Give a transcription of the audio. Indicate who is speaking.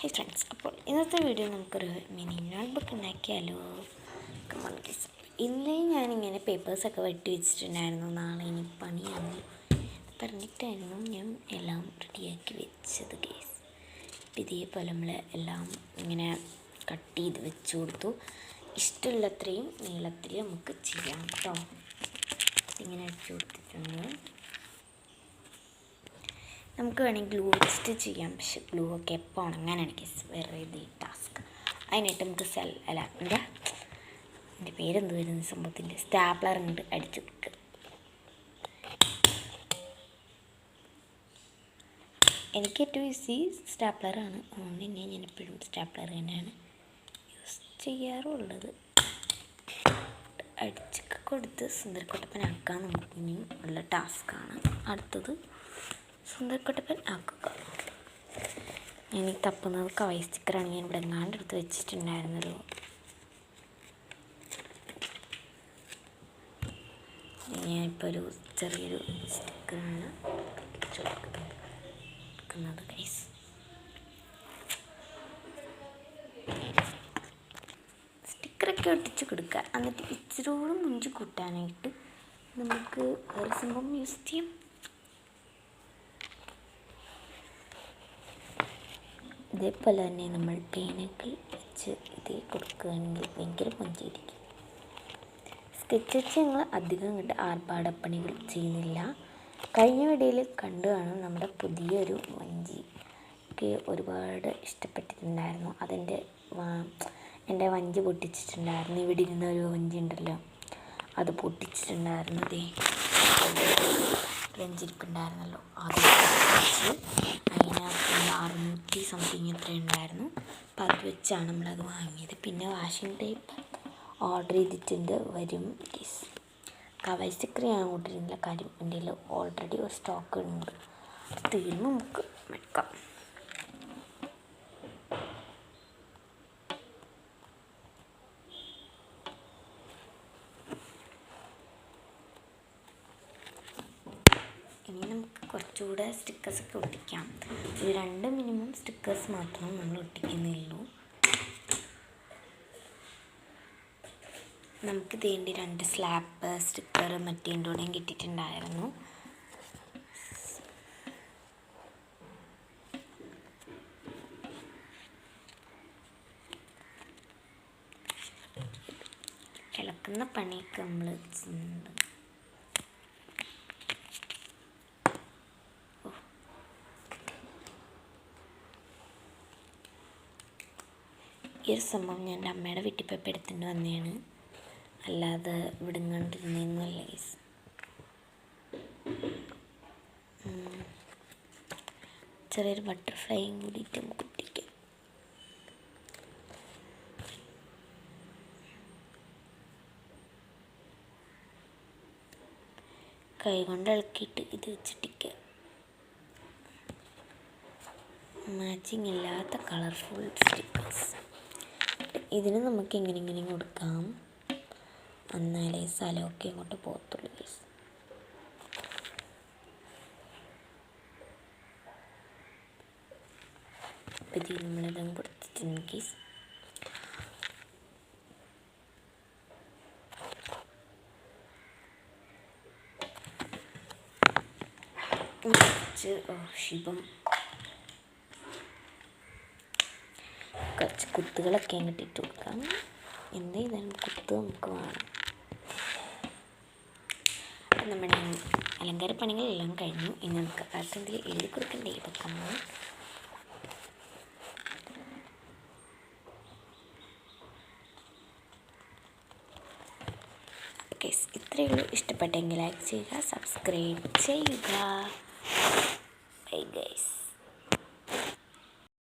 Speaker 1: Hi friends, അപ്പോൾ ഇന്നത്തെ video നമുക്കൊരു മിനി നോട്ട്ബുക്ക് ഉണ്ടാക്കിയാലോ. ഇന്നലെ ഞാനിങ്ങനെ പേപ്പേഴ്സൊക്കെ വെട്ടി വെച്ചിട്ടുണ്ടായിരുന്നു. നാളെ ഇനി പണിയാണ് പറഞ്ഞിട്ടായിരുന്നു ഞാൻ എല്ലാം റെഡിയാക്കി വെച്ചത് കേസ്. ഇതേപോലെ നമ്മൾ എല്ലാം ഇങ്ങനെ കട്ട് ചെയ്ത് വെച്ച് കൊടുത്തു. ഇഷ്ടമുള്ളത്രയും നീളത്തിൽ നമുക്ക് ചെയ്യാം കേട്ടോ. ഇങ്ങനെ വെച്ച് കൊടുത്തിട്ടുണ്ട്. നമുക്ക് വേണമെങ്കിൽ ഗ്ലൂ വെച്ചിട്ട് ചെയ്യാം, പക്ഷെ ഗ്ലൂ ഒക്കെ എപ്പോൾ ഉണങ്ങാനാണ് കേസ് വേറെ ഇത് ടാസ്ക്. അതിനായിട്ട് നമുക്ക് എൻ്റെ പേരെന്ത് വരുന്ന സംഭവത്തിൻ്റെ സ്റ്റാപ്ലർ ഉണ്ട് അടിച്ചു കൊടുക്കുക. എനിക്ക് ഏറ്റവും ഈസി സ്റ്റാപ്ലറാണ്, അതുകൊണ്ട് തന്നെ ഞാൻ എപ്പോഴും സ്റ്റാപ്ലർ തന്നെയാണ് യൂസ് ചെയ്യാറുള്ളത്. അടിച്ചൊക്കെ കൊടുത്ത് സുന്ദരക്കുട്ടപ്പനാക്കാൻ നമുക്ക് ഇനിയും ഉള്ള ടാസ്ക്കാണ്. അടുത്തത് സുന്ദരക്കുട്ടപ്പൻ ആക്കുക. ഞാൻ ഈ തപ്പുന്നത് കവൈ സ്റ്റിക്കറാണ്. ഞാൻ ഇവിടെ എങ്ങാണ്ടെടുത്ത് വെച്ചിട്ടുണ്ടായിരുന്നല്ലോ. ഞാനിപ്പോൾ ഒരു ചെറിയൊരു സ്റ്റിക്കറാണ് എടുക്കുന്നത് ഗൈസ്. സ്റ്റിക്കറൊക്കെ ഒട്ടിച്ച് കൊടുക്കുക. എന്നിട്ട് ഇച്ചിരൂടെ മുഞ്ചി കൂട്ടാനായിട്ട് നമുക്ക് ഒരു സംഭവം യൂസ് ചെയ്യാം. ഇതേപോലെ തന്നെ നമ്മൾ പേനൊക്കെ വെച്ച് ഇതേ കൊടുക്കുകയാണെങ്കിൽ ഭയങ്കര മൊഞ്ചിയിരിക്കും. സ്കെച്ച് വെച്ച് ഞങ്ങൾ അധികം കണ്ട് ആർഭാടപ്പണികൾ ചെയ്യുന്നില്ല. കഴിഞ്ഞ വീഡിയോയിൽ കണ്ടു കാണും നമ്മുടെ പുതിയൊരു വഞ്ചിക്ക് ഒരുപാട് ഇഷ്ടപ്പെട്ടിട്ടുണ്ടായിരുന്നു. എൻ്റെ വഞ്ചി പൊട്ടിച്ചിട്ടുണ്ടായിരുന്നു. ഇവിടെ ഇരുന്ന ഒരു വഞ്ചി ഉണ്ടല്ലോ, അത് പൊട്ടിച്ചിട്ടുണ്ടായിരുന്നു. വഞ്ചിരിപ്പുണ്ടായിരുന്നല്ലോ, അത് പൊട്ടിച്ച് അതിനകത്ത് 600 സംതിങ് എത്ര ഉണ്ടായിരുന്നു. അപ്പം അത് വെച്ചാണ് നമ്മളത് വാങ്ങിയത്. പിന്നെ വാഷിംഗ് ടേപ്പ് ഓർഡർ ചെയ്തിട്ടുണ്ട്, വരും കേസ്. കവൈ സ്റ്റിക്കർ ഞാൻ ഓർഡർ ചെയ്യുന്നില്ല, കാര്യം എൻ്റെ കയ്യിൽ ഓൾറെഡി ഒരു സ്റ്റോക്ക് ഉണ്ട്. അത് തീർന്ന് നമുക്ക് വെക്കാം. ഇനി നമുക്ക് കുറച്ചുകൂടെ സ്റ്റിക്കേഴ്സൊക്കെ ഒട്ടിക്കാം. ഒരു 2 മിനിമം സ്റ്റിക്കേഴ്സ് മാത്രമേ നമ്മൾ ഒട്ടിക്കുന്നുള്ളൂ. നമുക്ക് വേണ്ടി 2 സ്ലാബ് സ്റ്റിക്കർ മറ്റേൻ്റെ കൂടെയും കിട്ടിയിട്ടുണ്ടായിരുന്നു. ഇളക്കുന്ന പണിയൊക്കെ നമ്മൾ ചെയ്യുന്നുണ്ട്. ഈ ഒരു സംഭവം ഞാൻ എൻ്റെ അമ്മയുടെ വീട്ടിൽ പോയപ്പോൾ എടുത്തിട്ട് വന്നതാണ്, അല്ലാതെ വിടുങ്ങാണ്ടിരുന്നല്ല ഗൈസ്. ചെറിയൊരു ബട്ടർഫ്ലൈയും കൂടിയിട്ട് നമുക്ക് ഒട്ടിക്കാം. കൈ കൊണ്ട് ഇളക്കിയിട്ട് ഇത് വെച്ചിട്ടിക്കുക. മാച്ചിങ് ഇല്ലാത്ത കളർഫുൾ സ്റ്റിക്കേഴ്സ്. ഇതിന് നമുക്ക് എങ്ങനെയെങ്കിലും കൊടുക്കാം, എന്നാലേ സ്ഥലമൊക്കെ ഇങ്ങോട്ട് പോകത്തുള്ളൂ ഗൈസ്. അപ്പം ഇതിൽ നമ്മളിതും കൊടുത്തിട്ടുണ്ട് ഗൈസ്. ശിവം കുറച്ച് കുത്തുകളൊക്കെ അങ്ങോട്ട് ഇട്ട് കൊടുക്കാം. എന്താ ചെയ്താലും കുത്ത് നമുക്ക് വേണം. നമ്മുടെ അലങ്കാര പണികളെല്ലാം കഴിഞ്ഞു. ഇനി നമുക്ക് അടുത്തെങ്കിൽ എഴുതി കൊടുക്കണ്ടേ ഇതൊക്കെ നമ്മൾ. ഗൈസ് ഇത്രയേ ഉള്ളൂ. ഇഷ്ടപ്പെട്ടെങ്കിൽ ലൈക്ക് ചെയ്യുക, സബ്സ്ക്രൈബ് ചെയ്യുക. Bye guys.